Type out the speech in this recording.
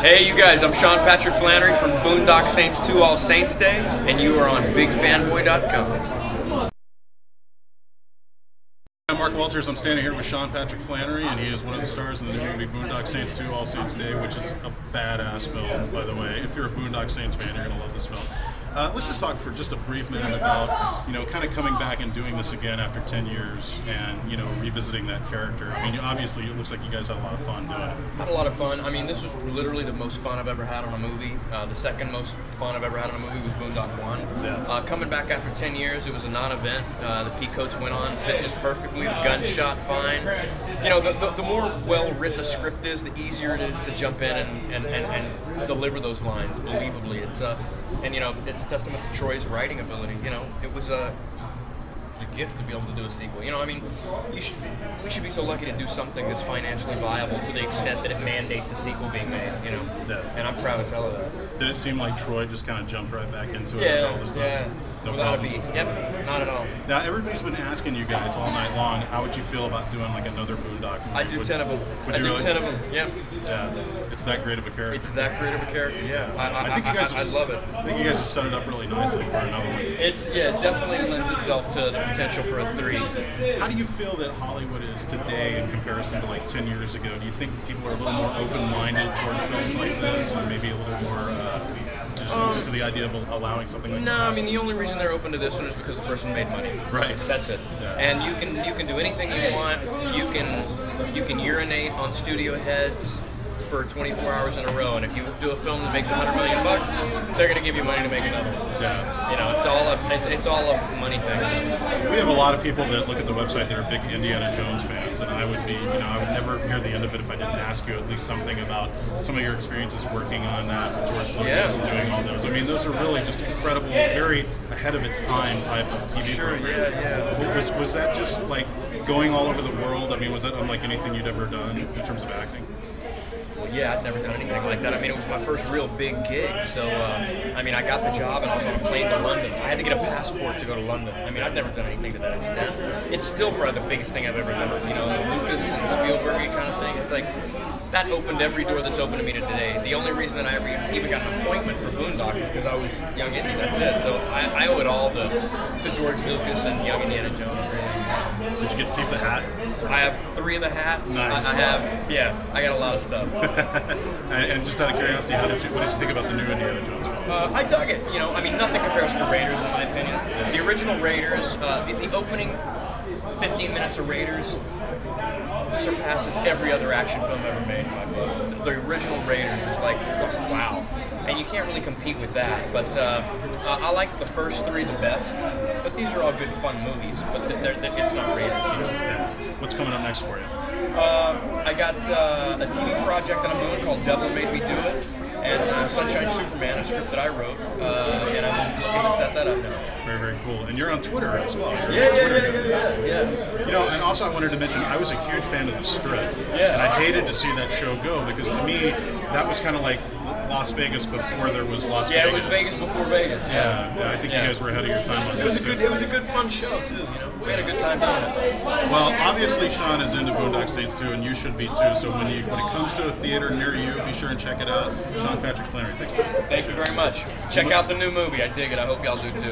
Hey, you guys, I'm Patrick Flanery from Boondock Saints II All Saints Day, and you are on bigfanboy.com. I'm Mark Walters. I'm standing here with Patrick Flanery, and he is one of the stars in the new movie Boondock Saints II All Saints Day, which is a badass film, by the way. If you're a Boondock Saints fan, you're going to love this film. Let's just talk for just a brief minute about, kind of coming back and doing this again after 10 years and, revisiting that character. I mean, obviously, it looks like you guys had a lot of fun doing it. Had a lot of fun. I mean, this was literally the most fun I've ever had on a movie. The second most fun I've ever had on a movie was Boondock 1. Yeah. Coming back after 10 years, it was a non-event. The peacoats went on, fit just perfectly, the gun shot fine. The more well-written a script is, the easier it is to jump in and deliver those lines believably. It's a testament to Troy's writing ability. It was a gift to be able to do a sequel. I mean, we should be so lucky to do something that's financially viable to the extent that it mandates a sequel being made. Yeah. And I'm proud as hell of that. Did it seem like Troy just kind of jumped right back into it? Yeah, all this time? yeah. No Without a problems? beat. Yep, not at all. Now, everybody's been asking you guys all night long, how would you feel about doing like another Boondock movie? I do 10 of them. Would I you do really? 10 of them. Yep. Yeah. It's that great of a character. It's that great of a character. Yeah. I think you guys I love it. I think you guys have set it up really nicely for another one. It definitely lends itself to the potential for a 3. How do you feel that Hollywood is today in comparison to like 10 years ago? Do you think people are a little more open-minded towards films like this, or maybe a little more just open to the idea of allowing something like this? No, I mean, the only reason they're open to this one is because the first one made money. Right. That's it. Yeah. And you can do anything you want. You can urinate on studio heads for 24 hours in a row, and if you do a film that makes $100 million, they're going to give you money to make another one. Yeah. It's all a money thing. We have a lot of people that look at the website that are big Indiana Jones fans, and I would be, I would never hear the end of it if I didn't ask you at least something about some of your experiences working on that with George Lucas and doing all those. I mean, those are really just incredible, very ahead of its time type of TV program. Yeah. Was that just like going all over the world? I mean, was that unlike anything you'd ever done in terms of acting? Well, yeah, I'd never done anything like that. I mean, it was my first real big gig. So, I mean, I got the job and I was on a plane to London. I had to get a passport to go to London. I mean, I've never done anything to that extent. It's still probably the biggest thing I've ever done. Lucas and Spielberg kind of thing. It's like, that opened every door that's open to me today. The only reason that I ever even got an appointment for Boondock is because I was young Indy. That's it. So I owe it all to George Lucas and young Indiana Jones. Did you get to keep the hat? I have 3 of the hats. Nice. I got a lot of stuff. And just out of curiosity, what did you think about the new Indiana Jones film? I dug it. I mean, nothing compares to Raiders in my opinion. The original Raiders, the opening 15 minutes of Raiders surpasses every other action film ever made in my book. The original Raiders is like, wow. And you can't really compete with that. But I like the first 3 the best. But these are all good, fun movies. But it's not Raiders, Yeah. What's coming up next for you? I got a TV project that I'm doing called Devil Made Me Do It. And Sunshine Superman, a script that I wrote. And I'm looking to set that up now. Very, very cool. And you're on Twitter as well. Yeah. And also I wanted to mention, I was a huge fan of The Strip. Yeah. And I hated to see that show go, because to me, that was kind of like Las Vegas before there was Las Vegas. Yeah, it was Vegas before Vegas. Yeah, I think you guys were ahead of your time on that. It was a good fun show too. We had a good time doing it. Well, obviously Sean is into Boondock Saints 2, and you should be too. So when it comes to a theater near you, be sure and check it out. Patrick Flanery, thanks. Thank you very much. Check out the new movie. I dig it. I hope y'all do too.